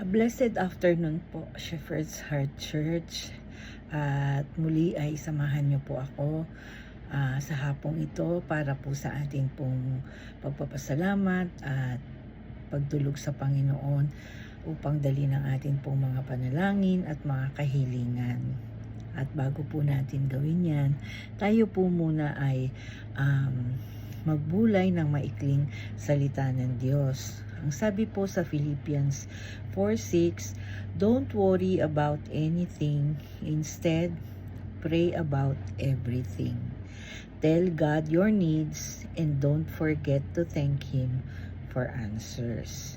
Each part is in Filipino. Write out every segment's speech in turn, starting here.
A blessed afternoon po, Shepherd's Heart Church. At muli ay samahan niyo po ako sa hapong ito para po sa ating pong pagpapasalamat at pagdulog sa Panginoon upang dali ng ating pong mga panalangin at mga kahilingan. At bago po natin gawin yan, tayo po muna ay magbulay ng maikling salita ng Diyos. Ang sabi po sa Philippians 4:6, don't worry about anything, instead, pray about everything. Tell God your needs and don't forget to thank Him for answers.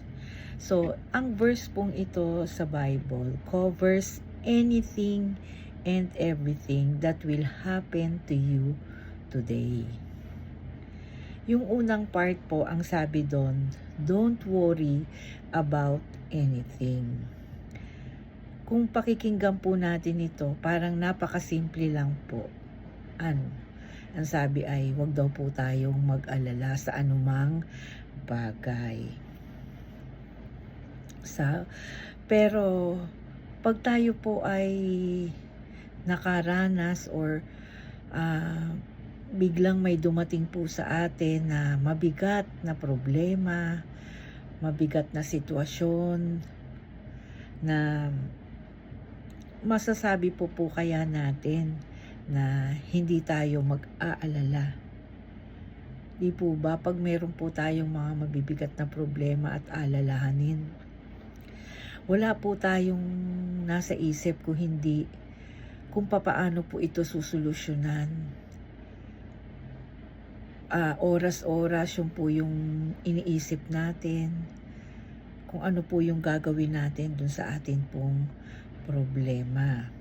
So, ang verse pong ito sa Bible covers anything and everything that will happen to you today. Yung unang part po, ang sabi doon, don't worry about anything. Kung pakikinggan po natin ito, parang napakasimple lang po. Ang sabi ay, wag daw po tayong mag-alala sa anumang bagay. Pero, pag tayo po ay nakaranas or biglang may dumating po sa atin na mabigat na problema, mabigat na sitwasyon, na masasabi po kaya natin na hindi tayo mag-aalala. Di po ba pag meron po tayong mga mabibigat na problema at alalahanin, wala po tayong nasa isip kung hindi kung papaano po ito susolusyonan. Oras-oras yung po yung iniisip natin, kung ano po yung gagawin natin dun sa atin pong problema.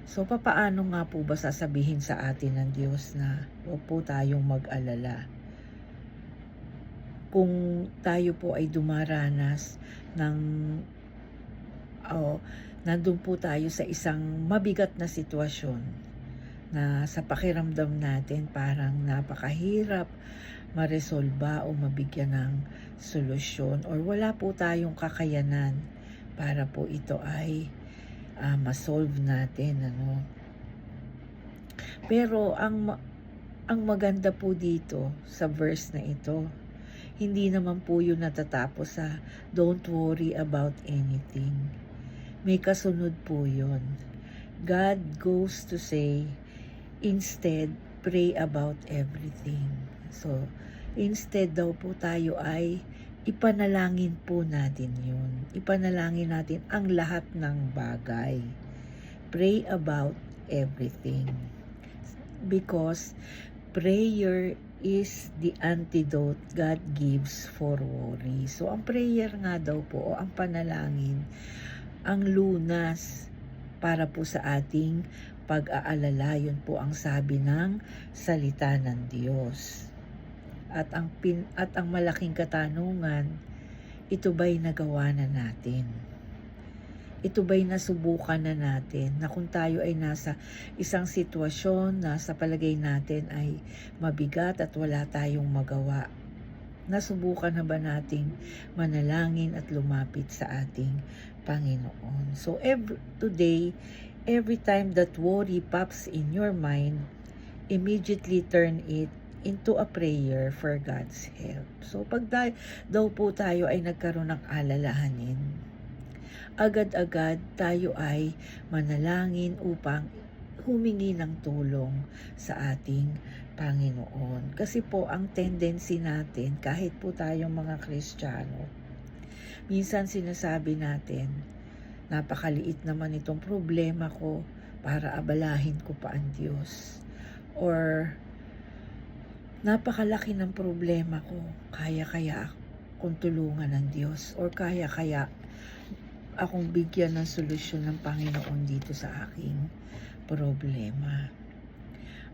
So, papaano nga po ba sasabihin sa atin ng Diyos na huwag po tayong mag-alala? Kung tayo po ay dumaranas ng nandun po tayo sa isang mabigat na sitwasyon na sa pakiramdam natin parang napakahirap maresolba o mabigyan ng solusyon, or wala po tayong kakayanan para po ito ay ma-solve natin, Pero ang maganda po dito sa verse na ito, hindi naman po yun natatapos sa don't worry about anything. May kasunod po yun. God goes to say, instead, pray about everything. So, instead daw po tayo ay ipanalangin po natin yun. Ipanalangin natin ang lahat ng bagay. Pray about everything. Because prayer is the antidote God gives for worry. So, ang prayer nga daw po, o ang panalangin, ang lunas para po sa ating pag-aalala. Yun po ang sabi ng salita ng Diyos. At ang malaking katanungan, ito ba'y nagawa na natin? Ito ba'y nasubukan na natin na kung tayo ay nasa isang sitwasyon na sa palagay natin ay mabigat at wala tayong magawa? Nasubukan na ba nating manalangin at lumapit sa ating Panginoon? So today, every time that worry pops in your mind, immediately turn it into a prayer for God's help. So pag daw po tayo ay nagkaroon ng alalahanin, agad-agad tayo ay manalangin upang humingi ng tulong sa ating Panginoon. Kasi po ang tendency natin, kahit po tayong mga Kristiyano, minsan sinasabi natin, napakaliit naman itong problema ko para abalahin ko pa ang Diyos. Or, napakalaki ng problema ko, kaya akong tulungan ng Diyos. Or kaya akong bigyan ng solusyon ng Panginoon dito sa aking problema.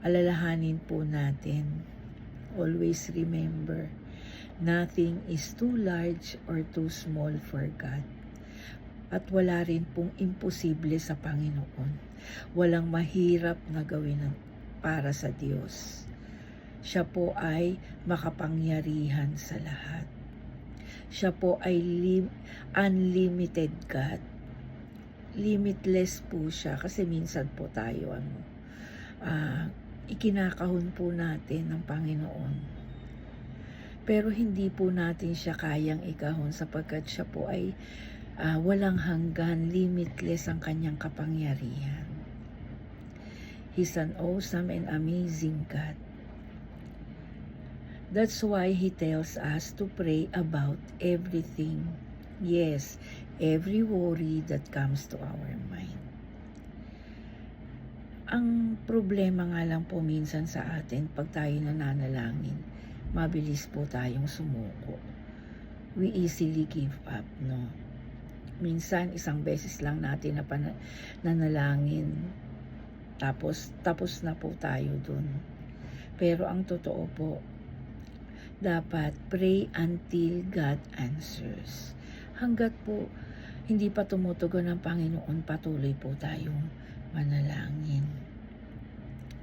Alalahanin po natin, always remember, nothing is too large or too small for God. At wala rin pong imposible sa Panginoon. Walang mahirap na gawin para sa Diyos. Siya po ay makapangyarihan sa lahat. Siya po ay unlimited God. Limitless po siya kasi minsan po tayo ikinakahon po natin ng Panginoon. Pero hindi po natin siya kayang ikahon sapagkat siya po ay walang hanggan, limitless ang kanyang kapangyarihan. He's an awesome and amazing God. That's why He tells us to pray about everything. Yes, every worry that comes to our mind. Ang problema nga lang po minsan sa atin, pag tayo nananalangin, mabilis po tayong sumuko. We easily give up, no? Minsan, isang beses lang natin nanalangin, tapos na po tayo dun. Pero ang totoo po, dapat pray until God answers. Hanggat po hindi pa tumutugon ang Panginoon, patuloy po tayong manalangin.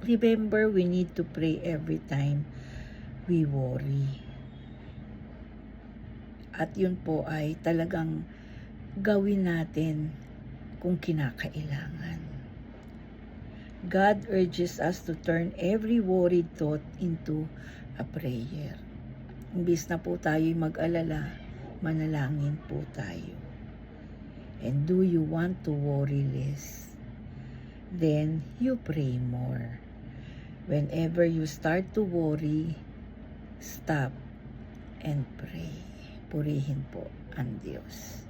Remember, we need to pray every time we worry. At yun po ay talagang gawin natin kung kinakailangan. God urges us to turn every worried thought into a prayer. Imbis na po tayo'y mag-alala, manalangin po tayo. And do you want to worry less? Then you pray more. Whenever you start to worry, stop and pray. Purihin po ang Diyos.